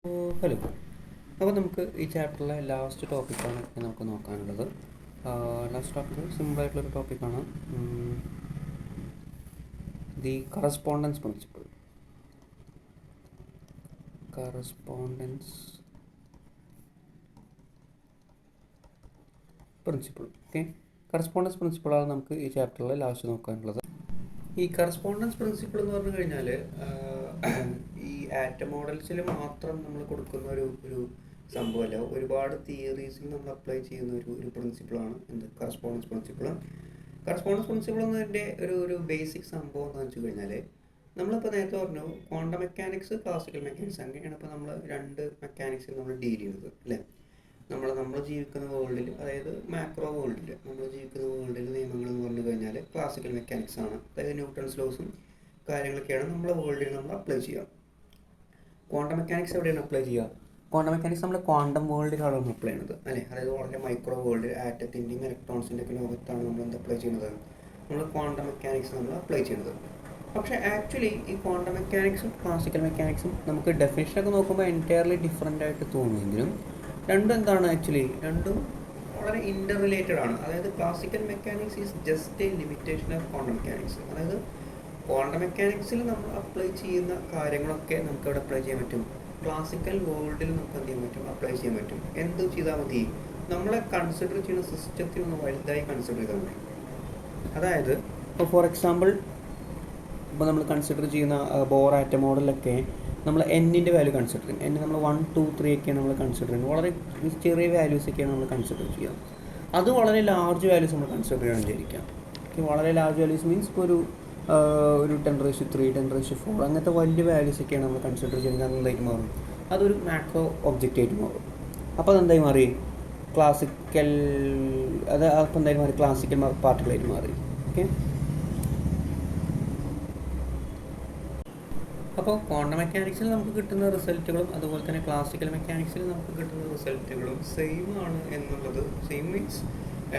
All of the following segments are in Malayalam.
ഹലോ. അപ്പോൾ നമുക്ക് ഈ ചാപ്റ്ററിലെ ലാസ്റ്റ് ടോപ്പിക്കാണ് നമുക്ക് നോക്കാനുള്ളത്. ലാസ്റ്റ് ടോപ്പിക്ക് സിമ്പിളായിട്ടുള്ളൊരു ടോപ്പിക്കാണ്, the correspondence principle. Okay, correspondence പ്രിൻസിപ്പിളാണ് നമുക്ക് ഈ ചാപ്റ്ററിൽ ലാസ്റ്റ് നോക്കാനുള്ളത്. ഈ കറസ്പോണ്ടൻസ് പ്രിൻസിപ്പിൾ എന്ന് പറഞ്ഞു കഴിഞ്ഞാൽ ഈ ആറ്റം മോഡൽസിൽ മാത്രം നമ്മൾ കൊടുക്കുന്ന ഒരു സംഭവമല്ല, ഒരുപാട് തിയറീസിൽ നമ്മൾ അപ്ലൈ ചെയ്യുന്ന ഒരു പ്രിൻസിപ്പിളാണ് എന്ത് കറസ്പോണ്ടൻസ് പ്രിൻസിപ്പിൾ. കറസ്പോണ്ടൻസ് പ്രിൻസിപ്പിൾ എന്നതിൻ്റെ ഒരു ബേസിക് സംഭവം എന്ന് വെച്ച് കഴിഞ്ഞാൽ, നമ്മളിപ്പോൾ നേരത്തെ പറഞ്ഞു ക്വാണ്ടം മെക്കാനിക്സ്, ക്ലാസിക്കൽ മെക്കാനിക്സ്, അങ്ങനെയാണ് ഇപ്പോൾ നമ്മൾ രണ്ട് മെക്കാനിക്സിൽ നമ്മൾ ഡീൽ ചെയ്യുന്നത് അല്ലേ. നമ്മൾ ജീവിക്കുന്ന വേൾഡിൽ, അതായത് മാക്രോ വേൾഡിൽ, നമ്മൾ ജീവിക്കുന്ന വേൾഡിൽ നിയമങ്ങൾ എന്ന് പറഞ്ഞു കഴിഞ്ഞാൽ ക്ലാസിക്കൽ മെക്കാനിക്സ് ആണ്. അതായത് ന്യൂട്ടൺസ് ലോസും കാര്യങ്ങളൊക്കെയാണ് നമ്മളെ വേൾഡിൽ നമ്മൾ അപ്ലൈ ചെയ്യുക. ക്വാണ്ടം മെക്കാനിക്സ് എവിടെയാണ് അപ്ലൈ ചെയ്യുക? ക്വാണ്ടം മെക്കാനിക്സ് നമ്മൾ ക്വാണ്ടം വേൾഡിലാണ് അപ്ലൈ ചെയ്യുന്നത് അല്ലേ. അതായത് വളരെ മൈക്രോ വേൾഡ്, ആറ്റത്തിൻ്റെയും ഇലക്ട്രോൺസിൻ്റെ ഒക്കെ ലോകത്താണ് നമ്മൾ എന്ത് അപ്ലൈ ചെയ്യുന്നത്, നമ്മൾ ക്വാണ്ടം മെക്കാനിക്സ് നമ്മൾ അപ്ലൈ ചെയ്യുന്നത്. പക്ഷേ ആക്ച്വലി ഈ ക്വാണ്ടം മെക്കാനിക്സും ക്ലാസിക്കൽ മെക്കാനിക്സും നമുക്ക് ഡെഫിനിഷനൊക്കെ നോക്കുമ്പോൾ എൻറ്റയർലി ഡിഫറെൻ്റ് ആയിട്ട് തോന്നുമെങ്കിലും രണ്ടും എന്താണ്, ആക്ച്വലി രണ്ടും വളരെ ഇൻ്റർ റിലേറ്റഡ് ആണ്. അതായത് classical mechanics is just A limitation of quantum mechanics. അതായത് ക്വാണ്ടം മെക്കാനിക്സിൽ നമ്മൾ അപ്ലൈ ചെയ്യുന്ന കാര്യങ്ങളൊക്കെ നമുക്ക് അവിടെ അപ്ലൈ ചെയ്യാൻ പറ്റും, ക്ലാസിക്കൽ വേൾഡിൽ നമുക്ക് എന്ത് ചെയ്യാൻ പറ്റും, അപ്ലൈ ചെയ്യാൻ പറ്റും. എന്ത് ചെയ്താൽ മതി, നമ്മളെ കൺസിഡർ ചെയ്യുന്ന സിസ്റ്റത്തിൽ ഒന്ന് വലുതായി കൺസിഡർ ചെയ്താൽ മതി. അതായത് ഇപ്പോൾ ഫോർ എക്സാമ്പിൾ, ഇപ്പോൾ നമ്മൾ കൺസിഡർ ചെയ്യുന്ന ബോർ ആറ്റം മോഡലൊക്കെ നമ്മൾ എന്നിൻ്റെ വാല്യൂ കൺസിഡർ ചെയ്യും. എൻ നമ്മൾ 1, 2, 3 ഒക്കെയാണ് നമ്മൾ കൺസിഡർ ചെയ്യുന്നത്. വളരെ ചെറിയ വാല്യൂസൊക്കെയാണ് നമ്മൾ കൺസിഡർ ചെയ്യുക. അത് വളരെ ലാർജ് വാല്യൂസ് നമ്മൾ കൺസിഡർ ചെയ്യണമെന്ന് വിചാരിക്കാം. വളരെ ലാർജ് വാല്യൂസ് മീൻസ് ഇപ്പോൾ ഒരു 10⁻3, 10⁻4 അങ്ങനത്തെ വലിയ വാല്യൂസൊക്കെയാണ് നമ്മൾ കൺസിഡർ ചെയ്യുന്നത്. അതെന്തായിട്ട് മാറും, അതൊരു മാക്രോ ഒബ്ജക്റ്റ് ആയിട്ട് മാറും. അപ്പോൾ അതെന്തായി മാറി, ക്ലാസിക്കൽ, അപ്പോൾ എന്തായാലും മാറി, ക്ലാസിക്കൽ പാർട്ടികളായിട്ട് മാറി. ഓക്കെ, അപ്പോൾ ക്വാണ്ടം മെക്കാനിക്സിൽ നമുക്ക് കിട്ടുന്ന റിസൾട്ടുകളും അതുപോലെ തന്നെ ക്ലാസിക്കൽ മെക്കാനിക്സിൽ നമുക്ക് കിട്ടുന്ന റിസൾട്ടുകളും സെയിം ആണ് എന്നുള്ളത്, സെയിം മീൻസ്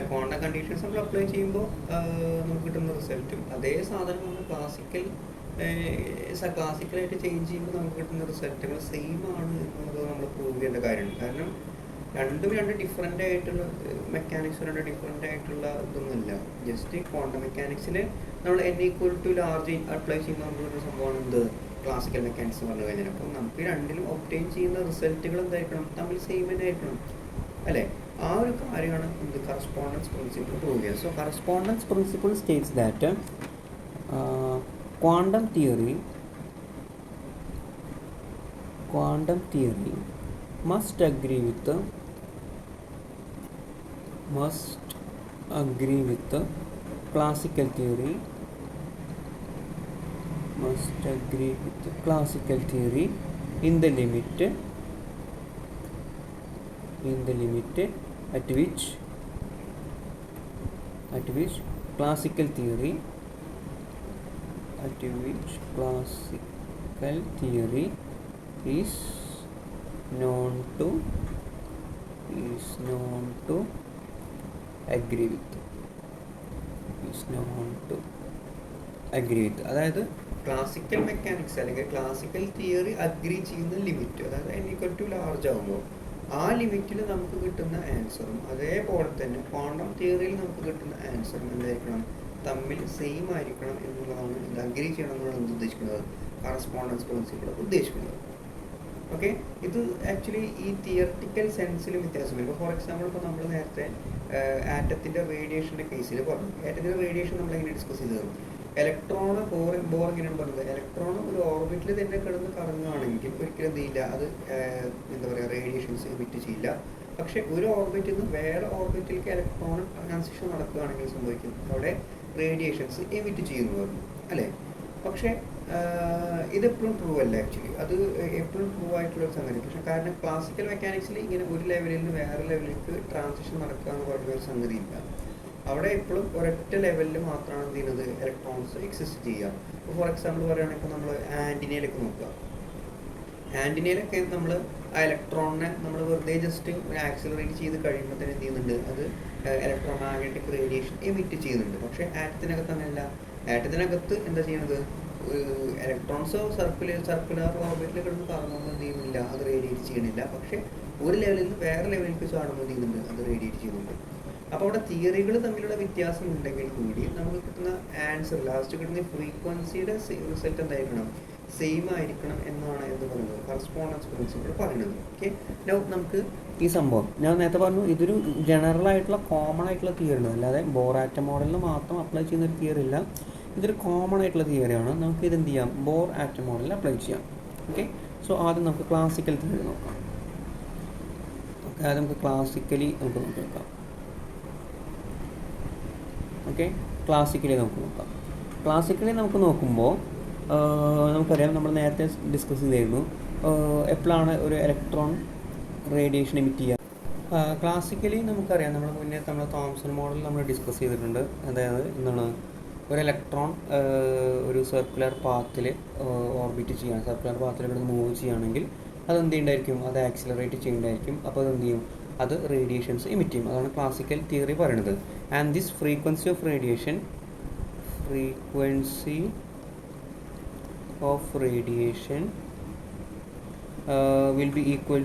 ക്വാണ്ടം കണ്ടീഷൻസ് നമ്മൾ അപ്ലൈ ചെയ്യുമ്പോൾ നമുക്ക് കിട്ടുന്ന റിസൾട്ടും അതേ സാധനമാണ് ക്ലാസിക്കലായിട്ട് ചേഞ്ച് ചെയ്യുമ്പോൾ നമുക്ക് കിട്ടുന്ന റിസൾട്ടുകൾ സെയിം ആണ് എന്നുള്ളത് നമ്മൾ പ്രൂവ് ചെയ്യേണ്ട കാര്യമാണ്. കാരണം രണ്ട് ഡിഫറെൻ്റ് ആയിട്ടുള്ള മെക്കാനിക്സ്, രണ്ട് ഡിഫറെൻ്റ് ആയിട്ടുള്ള ഇതൊന്നുമില്ല. ജസ്റ്റ് ക്വാണ്ടം മെക്കാനിക്സിൽ നമ്മൾ n=large അപ്ലൈ ചെയ്യുന്ന നമ്മളൊരു സംഭവമാണ് എന്ത്, ക്ലാസിക്കൽ മെക്കാനിക്സ് പറഞ്ഞു കഴിഞ്ഞാൽ. അപ്പം നമുക്ക് രണ്ടിലും ഒബ്റ്റെയിൻ ചെയ്യുന്ന റിസൾട്ടുകൾ എന്തായിരിക്കണം, തമ്മിൽ സെയിം തന്നെ ആയിരിക്കണം അല്ലേ. ആ ഒരു കാര്യമാണ് എന്ത് കറസ്പോണ്ടൻസ് പ്രിൻസിപ്പിൾ പ്രൂവ് ചെയ്യുന്നത്. So correspondence principle States that quantum theory must agree with the classical theory in the limit at which classical theory is known to agree with. അതായത് ക്ലാസിക്കൽ മെക്കാനിക്സ് അല്ലെങ്കിൽ ക്ലാസിക്കൽ തിയറി അഗ്രി ചെയ്യുന്ന ലിമിറ്റ്, അതായത് n=large ആകുമ്പോൾ ആ ലിമിറ്റിൽ നമുക്ക് കിട്ടുന്ന ആൻസറും അതേപോലെ തന്നെ ക്വാണ്ടം തിയറിയിൽ നമുക്ക് കിട്ടുന്ന ആൻസറും എന്തായിരിക്കണം, തമ്മിൽ സെയിം ആയിരിക്കണം എന്നുള്ളതാണ്. ഇത് അഗ്രി ചെയ്യണം എന്നുള്ളത് ഉദ്ദേശിക്കുന്നത് കറസ്പോണ്ടൻസ് പ്രിൻസിപ്പിൾ ഉദ്ദേശിക്കുന്നത്. ഓക്കെ, ഇത് ആക്ച്വലി ഈ തിയററ്റിക്കൽ സെൻസിലും വ്യത്യാസമില്ല. ഇപ്പോൾ ഫോർ എക്സാമ്പിൾ, ഇപ്പോൾ നമ്മൾ നേരത്തെ ആറ്റത്തിൻ്റെ റേഡിയേഷൻ്റെ കേസിൽ പറഞ്ഞു. ആറ്റത്തിൻ്റെ റേഡിയേഷൻ നമ്മൾ എങ്ങനെ ഡിസ്കസ് ചെയ്തത്, ഇലക്ട്രോണ് ബോർ എങ്ങനെയാണ് പറഞ്ഞത്, ഇലക്ട്രോൺ ഒരു ഓർബിറ്റിൽ തന്നെ കിടന്ന് കറങ്ങുകയാണെങ്കിൽ ഒരിക്കലും എന്ത് ചെയ്യില്ല, അത് എന്താ പറയുക, റേഡിയേഷൻസ് എമിറ്റ് ചെയ്യില്ല. പക്ഷേ ഒരു ഓർബിറ്റിൽ നിന്ന് വേറെ ഓർബിറ്റിലേക്ക് ഇലക്ട്രോൺ ട്രാൻസിഷൻ നടക്കുകയാണെങ്കിൽ സംഭവിക്കും, അവിടെ റേഡിയേഷൻസ് എമിറ്റ് ചെയ്യുന്നു അല്ലേ. പക്ഷേ ഇതെപ്പോഴും ട്രൂ അല്ല ആക്ച്വലി, അത് എപ്പോഴും ട്രൂ ആയിട്ടുള്ളൊരു സംഗതി. പക്ഷേ കാരണം ക്ലാസിക്കൽ മെക്കാനിക്സിൽ ഇങ്ങനെ ഒരു ലെവലിൽ നിന്ന് വേറെ ലെവലിലേക്ക് ട്രാൻസിഷൻ നടക്കുക എന്ന് പറയുന്നൊരു സംഗതി ഇല്ല. അവിടെ എപ്പോഴും ഒരൊറ്റ ലെവലിൽ മാത്രമാണ് എന്ത് ചെയ്യുന്നത്, ഇലക്ട്രോൺസ് എക്സിസ്റ്റ് ചെയ്യുക. ഇപ്പോൾ ഫോർ എക്സാമ്പിൾ പറയുകയാണെങ്കിൽ ഇപ്പോൾ നമ്മൾ ആൻറ്റിനയിലൊക്കെ നോക്കുക, ആൻറ്റിനയിലൊക്കെ നമ്മൾ ആ ഇലക്ട്രോണിനെ നമ്മൾ വെറുതെ ജസ്റ്റ് ആക്സിലറേറ്റ് ചെയ്ത് കഴിയുമ്പോൾ തന്നെ എന്ത് ചെയ്യുന്നുണ്ട്, അത് ഇലക്ട്രോ മാഗ്നറ്റിക് റേഡിയേഷൻ എമിറ്റ് ചെയ്യുന്നുണ്ട്. പക്ഷേ ആറ്റത്തിനകത്ത് അങ്ങനെയല്ല. ആറ്റത്തിനകത്ത് എന്താ ചെയ്യുന്നത്, ഇലക്ട്രോൺസ് സർക്കുലർ ഓർബിറ്റിൽ കിടന്ന് കറങ്ങുമ്പോൾ എന്ത് ചെയ്യുന്നില്ല, അത് റേഡിയേറ്റ് ചെയ്യണില്ല. പക്ഷേ ഒരു ലെവലിൽ നിന്ന് വേറെ ലെവലിലേക്ക് ചാടുമ്പോൾ എന്ത് ചെയ്യുന്നുണ്ട്, അത് റേഡിയേറ്റ് ചെയ്യുന്നുണ്ട്. അപ്പോൾ അവിടെ തിയറികൾ തമ്മിലുള്ള വ്യത്യാസം ഉണ്ടെങ്കിൽ കൂടി നമുക്ക് കിട്ടുന്ന ആൻസർ, ലാസ്റ്റ് കിട്ടുന്ന ഫ്രീക്വൻസിയുടെ റിസൾട്ട് എന്തായിരിക്കണം, സെയിം ആയിരിക്കണം എന്നാണ് എന്ത് പറയുന്നത്, കറസ്പോണ്ടൻസ് പ്രിൻസിപ്പിൾ പറയുന്നത്. ഓക്കെ, നമുക്ക് ഈ സംഭവം ഞാൻ നേരത്തെ പറഞ്ഞു, ഇതൊരു ജനറൽ ആയിട്ടുള്ള കോമൺ ആയിട്ടുള്ള തിയറി ആണ്, അല്ലാതെ ബോർ ആറ്റം മോഡലിന് മാത്രം അപ്ലൈ ചെയ്യുന്ന ഒരു തിയറി ഇല്ല. ഇതൊരു കോമൺ ആയിട്ടുള്ള തിയറിയാണ്. നമുക്ക് ഇത് എന്ത് ചെയ്യാം, ബോർ ആറ്റം മോഡലിൽ അപ്ലൈ ചെയ്യാം. ഓക്കെ, സോ ആദ്യം നമുക്ക് ക്ലാസിക്കൽ തിയറി നോക്കാം. ഓക്കെ, ആദ്യം നമുക്ക് ക്ലാസിക്കലി നമുക്ക് നോക്കാം. ഓക്കെ, ക്ലാസിക്കലി നമുക്ക് നോക്കാം. ക്ലാസിക്കലി നമുക്ക് നോക്കുമ്പോൾ നമുക്കറിയാം, നമ്മൾ നേരത്തെ ഡിസ്കസ് ചെയ്തിരുന്നു എപ്പോഴാണ് ഒരു ഇലക്ട്രോൺ റേഡിയേഷൻ എമിറ്റ് ചെയ്യുക. ക്ലാസിക്കലി നമുക്കറിയാം, നമ്മൾ മുന്നേ നമ്മൾ തോംസൺ മോഡൽ നമ്മൾ ഡിസ്കസ് ചെയ്തിട്ടുണ്ട്. അതായത് എന്താണ്, ഒരു ഇലക്ട്രോൺ ഒരു സർക്കുലർ പാത്തിൽ ഓർബിറ്റ് ചെയ്യുകയാണ്, സർക്കുലർ പാത്തിൽ കിടന്ന് മൂവ് ചെയ്യുകയാണെങ്കിൽ അതെന്ത് ചെയ്യുന്നുണ്ടായിരിക്കും, അത് ആക്സിലറേറ്റ് ചെയ്യുന്നുണ്ടായിരിക്കും. അപ്പോൾ അതെന്ത് ചെയ്യും, അത് റേഡിയേഷൻസ് എമിറ്റ് ചെയ്യും. അതാണ് ക്ലാസിക്കൽ തിയറി പറയുന്നത്. And this frequency of radiation will be equal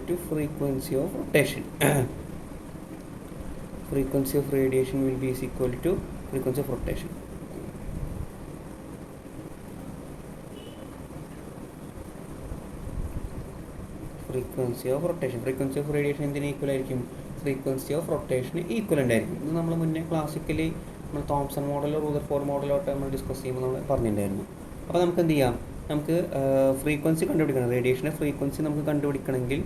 to frequency of rotation. Frequency of radiation will be equal to frequency of rotation. Frequency of radiation എന്തിന് ഈക്വൽ ആയിരിക്കും, ഫ്രീക്വൻസി ഓഫ് റൊട്ടേഷന് ഈക്വലൻ്റ് ആയിരിക്കും. ഇത് നമ്മൾ മുന്നേ ക്ലാസിക്കലി നമ്മൾ തോംസൺ മോഡലോ റൂദർഫോർഡ് മോഡലോട്ട് നമ്മൾ ഡിസ്കസ് ചെയ്യുമ്പോൾ നമ്മൾ പറഞ്ഞിട്ടുണ്ടായിരുന്നു. അപ്പോൾ നമുക്ക് എന്ത് ചെയ്യാം, നമുക്ക് ഫ്രീക്വൻസി കണ്ടുപിടിക്കണം, റേഡിയേഷൻ്റെ ഫ്രീക്വൻസി നമുക്ക് കണ്ടുപിടിക്കണമെങ്കിൽ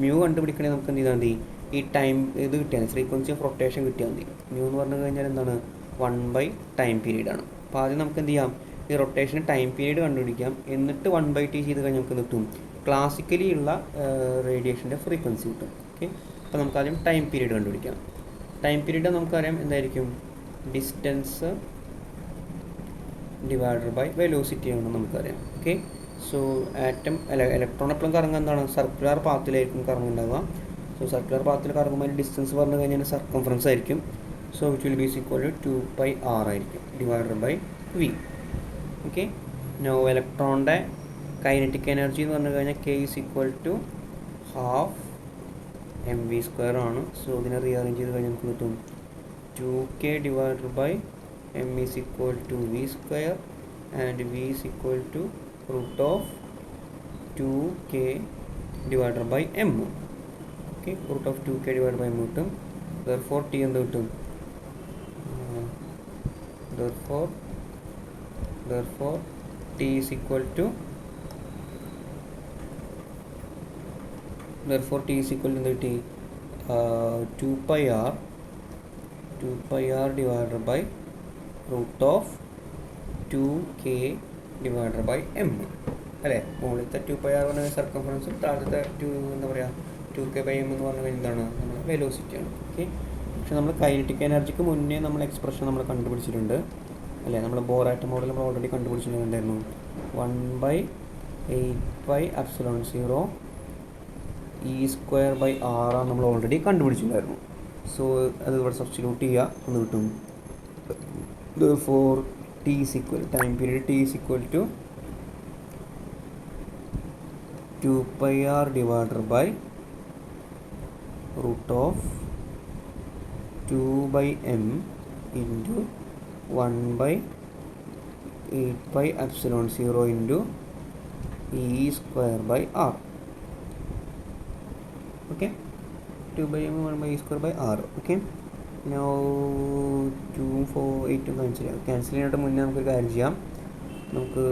മ്യൂ കണ്ടുപിടിക്കണമെങ്കിൽ നമുക്ക് എന്ത് ചെയ്താൽ മതി, ഈ ടൈം ഇത് കിട്ടിയാൽ ഫ്രീക്വൻസി ഓഫ് റൊട്ടേഷൻ കിട്ടിയാൽ മതി. മ്യൂ എന്ന് പറഞ്ഞു കഴിഞ്ഞാൽ എന്താണ്, 1/ടൈം പീരീഡ് ആണ്. അപ്പോൾ ആദ്യം നമുക്ക് എന്ത് ചെയ്യാം, ഈ റൊട്ടേഷന് ടൈം പീരീഡ് കണ്ടുപിടിക്കാം. എന്നിട്ട് 1/t ചെയ്ത് കഴിഞ്ഞാൽ നമുക്ക് കിട്ടും ക്ലാസിക്കലി ഉള്ള റേഡിയേഷൻ്റെ ഫ്രീക്വൻസി കിട്ടും. ഓക്കെ, അപ്പോൾ നമുക്ക് ആദ്യം ടൈം പീരീഡ് കണ്ടുപിടിക്കാം. ടൈം പീരീഡ് നമുക്കറിയാം എന്തായിരിക്കും, ഡിസ്റ്റൻസ് ഡിവൈഡഡ് ബൈ വെലോസിറ്റി ആണെന്ന് നമുക്കറിയാം. ഓക്കെ, സോ ഇലക്ട്രോൺ എപ്പോഴും കറങ്ങുക എന്താണ്, സർക്കുലർ പാത്തിലായിരിക്കും കറങ്ങുണ്ടാവുക. സോ സർക്കുലർ പാത്തിൽ കറങ്ങുമ്പോൾ ഡിസ്റ്റൻസ് പറഞ്ഞു കഴിഞ്ഞാൽ സർക്കംഫറൻസ് ആയിരിക്കും. So which will be equal to 2πr ആയിരിക്കും divided by v. Okay, no ഇലക്ട്രോണിൻ്റെ കൈനറ്റിക് എനർജി എന്ന് പറഞ്ഞു കഴിഞ്ഞാൽ k is equal to half mv² ആണ്. സോ ഇതിനെ റീഅറേഞ്ച് ചെയ്ത് കഴിഞ്ഞാൽ നമുക്ക് കിട്ടും 2k divided by m is equal to v² and v is equal to root of 2k divided by m. Okay, root of 2k divided by m കിട്ടും. Therefore t എന്ത് കിട്ടും, therefore t is equal to എന്ത് കിട്ടി, 2πr divided by root of 2k divided by m അല്ലേ. മുകളിലത്തെ 2πr പറഞ്ഞ സർക്കംഫറൻസും താഴത്തെ എന്താ പറയുക 2k by m എന്ന് പറഞ്ഞു കഴിഞ്ഞാൽ എന്താണ്, നമ്മുടെ വെലോസിറ്റിയാണ്. ഓക്കെ, പക്ഷെ നമ്മൾ കൈനറ്റിക് എനർജിക്ക് മുന്നേ നമ്മൾ എക്സ്പ്രഷൻ നമ്മൾ കണ്ടുപിടിച്ചിട്ടുണ്ട് അല്ലേ. നമ്മൾ ബോർ ആറ്റം മോഡൽ നമ്മൾ ഓൾറെഡി കണ്ടുപിടിച്ചിട്ടുണ്ടായിരുന്നു. 1/8πε0 e²/r ആണ് നമ്മൾ ഓൾറെഡി കണ്ടുപിടിച്ചിട്ടുണ്ടായിരുന്നു. സോ അത് ഇവിടെ സബ്സ്റ്റിറ്റ്യൂട്ട് ചെയ്യുക, എന്ന് കിട്ടും. Therefore t is equal, time period t is equal to 2πr divided by root of 2/m into 1/8πε0 into e²/r. Okay, 2/m 1/e²/r. Okay, now 2 4 8 cancel ചെയ്യാനായിട്ട് മുന്നേ നമുക്കൊരു കാര്യം ചെയ്യാം. നമുക്ക്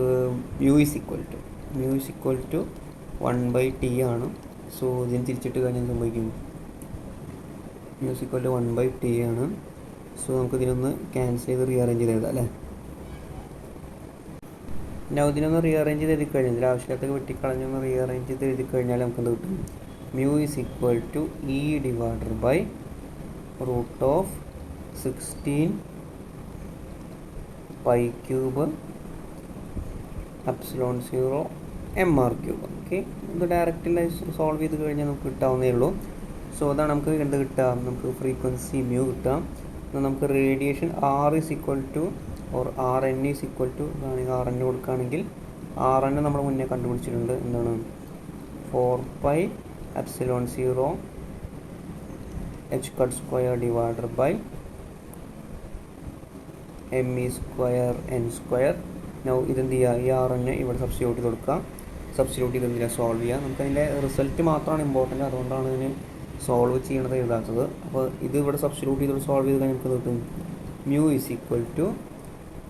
mu is equal to 1/t ആണ്. സോ ഇതിന് തിരിച്ചിട്ട് കഴിഞ്ഞാൽ സംഭവിക്കും, mu is equal to 1/t ആണ്. സോ നമുക്ക് ഇതിനൊന്ന് ക്യാൻസൽ ചെയ്ത് റീഅറേഞ്ച് ചെയ്ത് എഴുതാം അല്ലേ. ഞാൻ ഇതിനൊന്ന് റീഅറേഞ്ച് ചെയ്ത് എഴുതി കഴിഞ്ഞാൽ, ഇതിൽ ആവശ്യമില്ലാത്ത വെട്ടിക്കളഞ്ഞൊന്ന് റീഅറേഞ്ച് ചെയ്ത് എഴുതി കഴിഞ്ഞാൽ നമുക്ക് എന്ത് കിട്ടും, mu is equal to e divided by root of 16π³ ε0 mr³. Okay, ഇത് ഡയറക്റ്റിൽ സോൾവ് ചെയ്ത് കഴിഞ്ഞാൽ നമുക്ക് കിട്ടാവുന്നേ ഉള്ളൂ. സോ അതാണ് നമുക്ക് എന്ത് കിട്ടുക, നമുക്ക് ഫ്രീക്വൻസി മ്യൂ കിട്ടുക. നമുക്ക് radiation r is equal to or R N is equal to ഇതാണെങ്കിൽ ആർ എൻ കൊടുക്കുകയാണെങ്കിൽ ആർ എൻ നമ്മൾ മുന്നേ കണ്ടുപിടിച്ചിട്ടുണ്ട്. എന്താണ് 4πε0 h cut square divided by me square n square. Now ഇതെന്ത് ചെയ്യുക, ഈ ആർ എന്നെ ഇവിടെ സബ്സ്റ്റിറ്റ്യൂട്ട് ചെയ്ത് കൊടുക്കുക. സബ്സ്റ്റിറ്റ്യൂട്ട് ചെയ്ത് എന്തിനാ സോൾവ് ചെയ്യുക. നമുക്കതിൻ്റെ റിസൾട്ട് മാത്രമാണ് ഇമ്പോർട്ടൻറ്റ്, അതുകൊണ്ടാണ് ഇതിന് സോൾവ് ചെയ്യണത് എഴുതാത്തത്. അപ്പോൾ ഇത് ഇവിടെ സബ്സ്റ്റിറ്റ്യൂട്ട് ചെയ്ത് സോൾവ് ചെയ്ത് കഴിഞ്ഞാൽ നമുക്ക് കിട്ടും മ്യൂ ഈസ് ഈക്വൽ ടു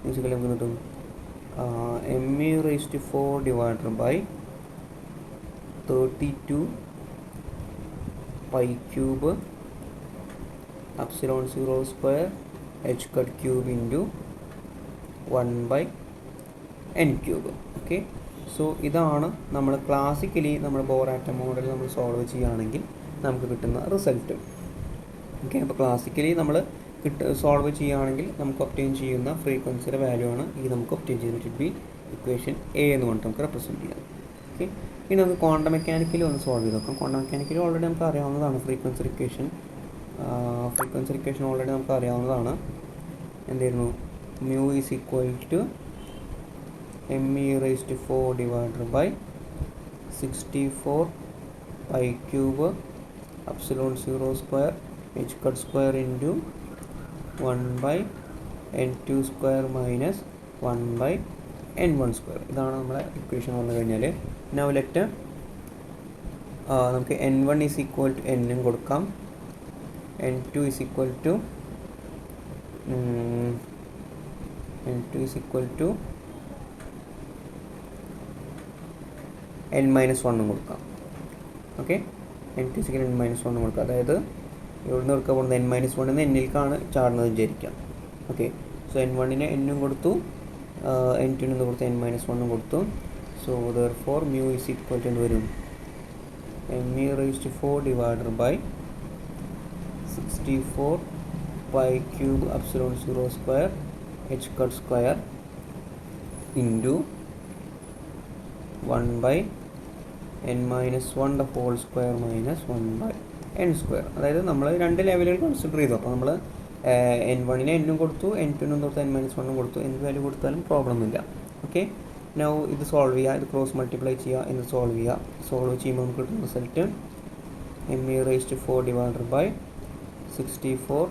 നമുക്ക് കിട്ടും me raised to 4 divided by 32 pi cube epsilon 0 square h cut cube into 1 by n cube. Okay, so ഇതാണ് നമ്മൾ ക്ലാസിക്കലി നമ്മൾ ബോർ ആറ്റം മോഡൽ നമ്മൾ സോൾവ് ചെയ്യുകയാണെങ്കിൽ നമുക്ക് കിട്ടുന്ന റിസൾട്ട്. ഓക്കെ, അപ്പോൾ ക്ലാസിക്കലി നമ്മൾ സോൾവ് ചെയ്യുകയാണെങ്കിൽ നമുക്ക് ഒബ്റ്റെയിൻ ചെയ്യുന്ന ഫ്രീക്വൻസിയുടെ വാല്യൂ ആണ് ഈ നമുക്ക് ഒബ്റ്റെയിൻ ചെയ്യുന്നത് ബി ഇക്വേഷൻ എ എന്ന് പറഞ്ഞിട്ട് നമുക്ക് റെപ്രസെൻറ്റ് ചെയ്യാം. ഓക്കെ, ഇനി നമുക്ക് ക്വാണ്ടം മെക്കാനിക്കലി ഒന്ന് സോൾവ് ചെയ്ത് നോക്കാം. ക്വാണ്ടം മെക്കാനിക്കലി ഓൾറെഡി നമുക്ക് അറിയാവുന്നതാണ്. ഫ്രീക്വൻസി ഇക്വേഷൻ ഓൾറെഡി നമുക്ക് അറിയാവുന്നതാണ്. എന്തായിരുന്നു, mu is equal to me raised to 4 divided by 64 pi cube epsilon 0 square h cut square into 1 by n2 square minus 1 by n1 square. ഇതാണ് നമ്മുടെ ഇക്വേഷൻ വന്നു കഴിഞ്ഞാൽ നൗ ലെറ്റ് നമുക്ക് n1 is equal to n കൊടുക്കാം, n2 is equal to n-1 കൊടുക്കാം. ഓക്കെ, n2 = n-1 കൊടുക്കുക. അതായത് ഇവിടുന്ന് എടുക്കാൻ പോകുന്നത് n-1 n-ലേക്കാണ് ചാടുന്നത് വിചാരിക്കാം. ഓക്കെ, സോ n1ന് n കൊടുത്തു, n2 കൊടുത്തു, n-1 കൊടുത്തു. So therefore mu is equal to എന്ത് വരും, me raised to 4 divided by 64 pi cube epsilon 0 square h cut square into 1 by n-1 the whole square minus 1 by n square. അതായത് നമ്മൾ രണ്ട് ലെവലുകൾ കൺസിഡർ ചെയ്തു. അപ്പോൾ നമ്മൾ n1ന് n കൊടുത്തു, n2 കൊടുത്തു, n-1 കൊടുത്തു. എന്ത് വാല്യൂ കൊടുത്താലും പ്രോബ്ലം ഒന്നുമില്ല. ഓക്കെ, നൗ ഇത് സോൾവ് ചെയ്യുക, ഇത് ക്രോസ് മൾട്ടിപ്ലൈ ചെയ്യുക, എന്ന് സോൾവ് ചെയ്യുക. സോൾവ് ചെയ്യുമ്പോൾ നമുക്ക് കിട്ടുന്ന result me raised to 4 divided by 64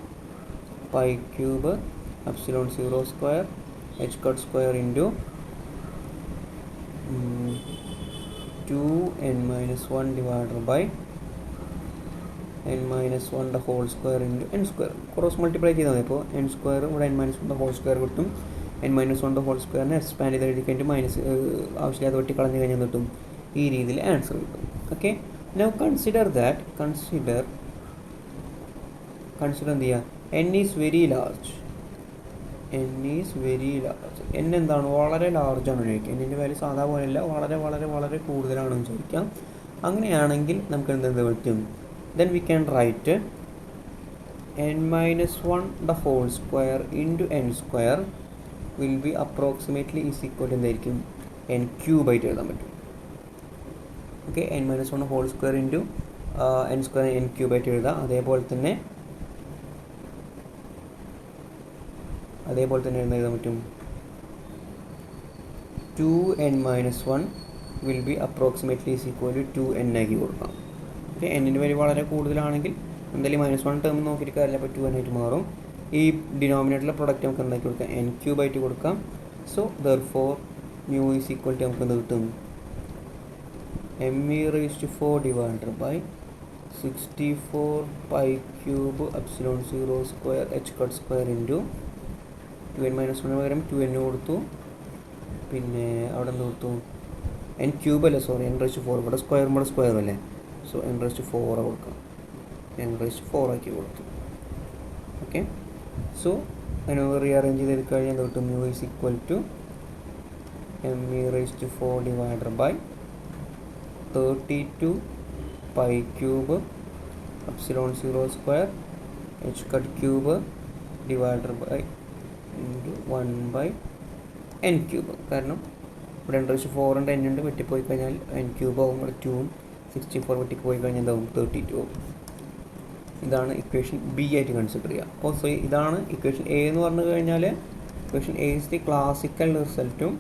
pi cube epsilon 0 square h cut square into 2n-1 divided by n-1 the whole square into n square. Cross multiply ചെയ്താൽ മതി. അപ്പോൾ n സ്ക്വയർ ഇവിടെ n-1 the whole square കിട്ടും. n-1 the whole square expand ചെയ്ത് എഴുതി കഴിഞ്ഞിട്ട് മൈനസ് ആവശ്യമില്ലാതെ വെട്ടി കളഞ്ഞു കഴിഞ്ഞാൽ കിട്ടും ഈ രീതിയിൽ ആൻസർ കിട്ടും. ഓക്കെ, നൗ കൺസിഡർ എന്ത് ചെയ്യുക, n is very large. n എന്താണ്, വളരെ ലാർജാണ് ചോദിക്കുക. എന്നിൻ്റെ വാല്യൂ സാധാ പോലെയല്ല, വളരെ വളരെ വളരെ കൂടുതലാണെന്ന് ചോദിക്കാം. അങ്ങനെയാണെങ്കിൽ നമുക്ക് എന്ത് പറ്റും, then we can write n-1 the whole square into n square will be approximately is equal to എന്തായിരിക്കും, n cube ആയിട്ട് എഴുതാൻ പറ്റും. Okay, n-1 whole square into n square n cube ആയിട്ട് എഴുതാം. അതേപോലെ തന്നെ എഴുതാൻ പറ്റും 2n-1 will be approximately is equal to 2n ആക്കി കൊടുക്കാം. ഓക്കെ, എന്നിൻ്റെ വാല്യൂ വളരെ കൂടുതലാണെങ്കിൽ എന്തായാലും -1 ടേം നോക്കിയിട്ട് കാര്യമില്ല, അപ്പോൾ 2n ആയിട്ട് മാറും. ഈ ഡിനോമിനേറ്ററിലെ പ്രൊഡക്റ്റ് നമുക്ക് എന്താക്കി കൊടുക്കാം, n ക്യൂബ് ആയിട്ട് കൊടുക്കാം. So therefore mu is equal to നമുക്ക് എന്ത് കിട്ടും, me raised to 4 divided by 64 pi cube epsilon 0 square h cut square into 2n-1 പകരം 2n കൊടുത്തു. പിന്നെ അവിടെ എന്ത് കൊടുത്തു, n ക്യൂബ് അല്ലേ, സോറി n-4. ഇവിടെ സ്ക്വയർ അല്ലേ, സോ n-4 കൊടുക്കാം, n-4 ആക്കി കൊടുത്തു. ഓക്കെ, സോ അതിന് റീഅറേഞ്ച് ചെയ്ത് കഴിഞ്ഞാൽ എന്ത് കിട്ടും, mu is equal to me raised to 4 divided by 32 pi cube epsilon 0 square h cut cube divided by into 1 by n cube. കാരണം ഇവിടെ n-4 ഉണ്ട്, n ഉണ്ട്, വെട്ടിപ്പോയി കഴിഞ്ഞാൽ n ക്യൂബ് ആവും. ഇവിടെ 2 64 വെട്ടിപ്പോയി കഴിഞ്ഞാൽ എന്താവും, 32 ആവും. ഇതാണ് ഇക്വേഷൻ ബി ആയിട്ട് കൺസിഡർ ചെയ്യുക. അപ്പോൾ സോ ഇതാണ് ഇക്വേഷൻ എ എന്ന് പറഞ്ഞു കഴിഞ്ഞാൽ equation A is the classical റിസൾട്ടും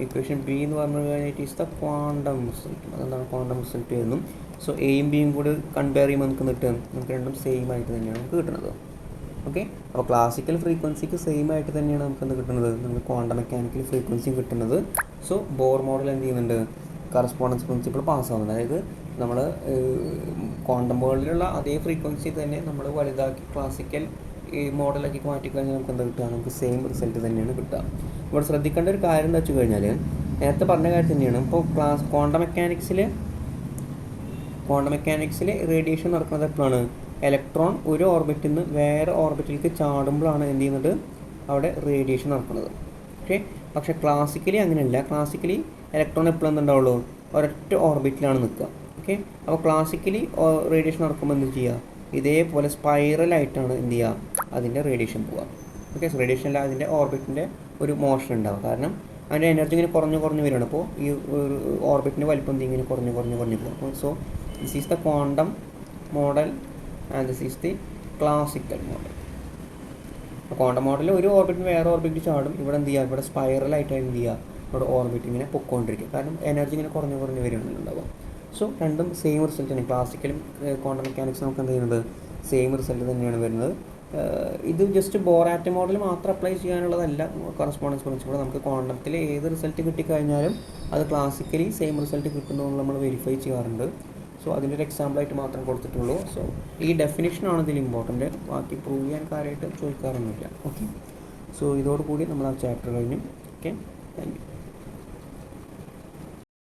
ഇക്വേഷൻ ബി എന്ന് പറഞ്ഞു കഴിഞ്ഞാൽ ഇറ്റ് ഈസ് ദ ക്വാണ്ടം റിസൾട്ടും. അതെന്താണ് ക്വാണ്ടം റിസൾട്ട് എന്നും. സോ എയും ബിയും കൂടി കമ്പയർ ചെയ്യുമ്പോൾ നമുക്ക് കിട്ടും, നമുക്ക് രണ്ടും സെയിം ആയിട്ട് തന്നെയാണ് നമുക്ക് കിട്ടുന്നത്. ഓക്കെ, അപ്പോൾ ക്ലാസിക്കൽ ഫ്രീക്വൻസിക്ക് സെയിം ആയിട്ട് തന്നെയാണ് നമുക്ക് എന്ത് കിട്ടുന്നത്, നമുക്ക് ക്വാണ്ടം മെക്കാനിക്കൽ ഫ്രീക്വൻസിയും കിട്ടുന്നത്. സോ ബോർ മോഡൽ എന്ത് ചെയ്യുന്നുണ്ട്, കറസ്പോണ്ടൻസ് പ്രിൻസിപ്പിൾ പാസ്സാവുന്നുണ്ട്. അതായത് നമ്മൾ ക്വാണ്ടം വേൾഡിലുള്ള അതേ ഫ്രീക്വൻസി തന്നെ നമ്മൾ വലുതാക്കി ക്ലാസിക്കൽ ഈ മോഡലാക്കി മാറ്റിക്കഴിഞ്ഞാൽ നമുക്ക് എന്താ കിട്ടുക, നമുക്ക് സെയിം റിസൾട്ട് തന്നെയാണ് കിട്ടുക. ഇവിടെ ശ്രദ്ധിക്കേണ്ട ഒരു കാര്യം എന്താ വെച്ച് കഴിഞ്ഞാൽ, നേരത്തെ പറഞ്ഞ കാര്യം തന്നെയാണ്. ഇപ്പോൾ ക്വാണ്ടം മെക്കാനിക്സിൽ റേഡിയേഷൻ നടക്കുന്നത് എപ്പോഴാണ്, ഇലക്ട്രോൺ ഒരു ഓർബിറ്റിൽ നിന്ന് വേറെ ഓർബിറ്റിലേക്ക് ചാടുമ്പോഴാണ് എന്ത് ചെയ്യുന്നത്, അവിടെ റേഡിയേഷൻ നടക്കുന്നത്. പക്ഷേ ക്ലാസിക്കലി അങ്ങനെയല്ല. ക്ലാസിക്കലി ഇലക്ട്രോൺ എപ്പോഴും എന്തുണ്ടാവുള്ളൂ, ഒരൊറ്റ ഓർബിറ്റിലാണ് നിൽക്കുക. അപ്പോൾ ക്ലാസിക്കലി റേഡിയേഷൻ നടക്കുമ്പോൾ എന്ത് ചെയ്യുക, ഇതേപോലെ സ്പൈറലായിട്ടാണ് എന്ത് ചെയ്യുക, അതിൻ്റെ റേഡിയേഷൻ പോവുക. റേഡിയേഷനിൽ അതിൻ്റെ ഓർബിറ്റിൻ്റെ ഒരു മോഷൻ ഉണ്ടാവും. കാരണം അതിൻ്റെ എനർജി ഇങ്ങനെ കുറഞ്ഞു വരികയാണ്. അപ്പോൾ ഈ ഒരു ഓർബിറ്റിൻ്റെ വലിപ്പം ഇങ്ങനെ കുറഞ്ഞു പോകും. So this is the quantum model and this is the classical model. Quantum model ഒരു ഓർബിറ്റിന് വേറെ ഓർബിറ്റ് ചാടും. ഇവിടെ എന്ത് ചെയ്യുക, ഇവിടെ സ്പൈറലായിട്ട് എന്ത് ചെയ്യുക, ഇവിടെ ഓർബിറ്റ് ഇങ്ങനെ പൊക്കോണ്ടിരിക്കും. കാരണം എനർജി ഇങ്ങനെ കുറഞ്ഞു വരികയാണെന്നുണ്ടാവുക. സോ രണ്ടും സെയിം റിസൾട്ട് തന്നെ. ക്ലാസിക്കലും ക്വാണ്ടം മെക്കാനിക്സ് നമുക്ക് എന്ത് ചെയ്യുന്നത്, സെയിം റിസൾട്ട് തന്നെയാണ് വരുന്നത്. ഇത് ജസ്റ്റ് ബോർ ആറ്റം മോഡൽ മാത്രം അപ്ലൈ ചെയ്യാനുള്ളതല്ല. കറസ്പോണ്ടൻസ് പ്രിൻസിപ്പിൾ നമുക്ക് ക്വാണ്ടത്തിൽ ഏത് റിസൾട്ട് കിട്ടിക്കഴിഞ്ഞാലും അത് ക്ലാസിക്കലി സെയിം റിസൾട്ട് കിട്ടുന്നതെന്ന് നമ്മൾ വെരിഫൈ ചെയ്യാറുണ്ട്. സോ അതിൻ്റെ ഒരു എക്സാമ്പിളായിട്ട് മാത്രം കൊടുത്തിട്ടുള്ളൂ. സോ ഈ ഡെഫിനിഷനാണ് ഇതിൽ ഇമ്പോർട്ടൻറ്റ്. ബാക്കി പ്രൂവ് ചെയ്യാൻ കാര്യമായിട്ട് ചോദിക്കാറൊന്നുമില്ല. ഓക്കെ, സോ ഇതോടുകൂടി നമ്മൾ ആ ചാപ്റ്റർ കഴിഞ്ഞു. Okay, thank you.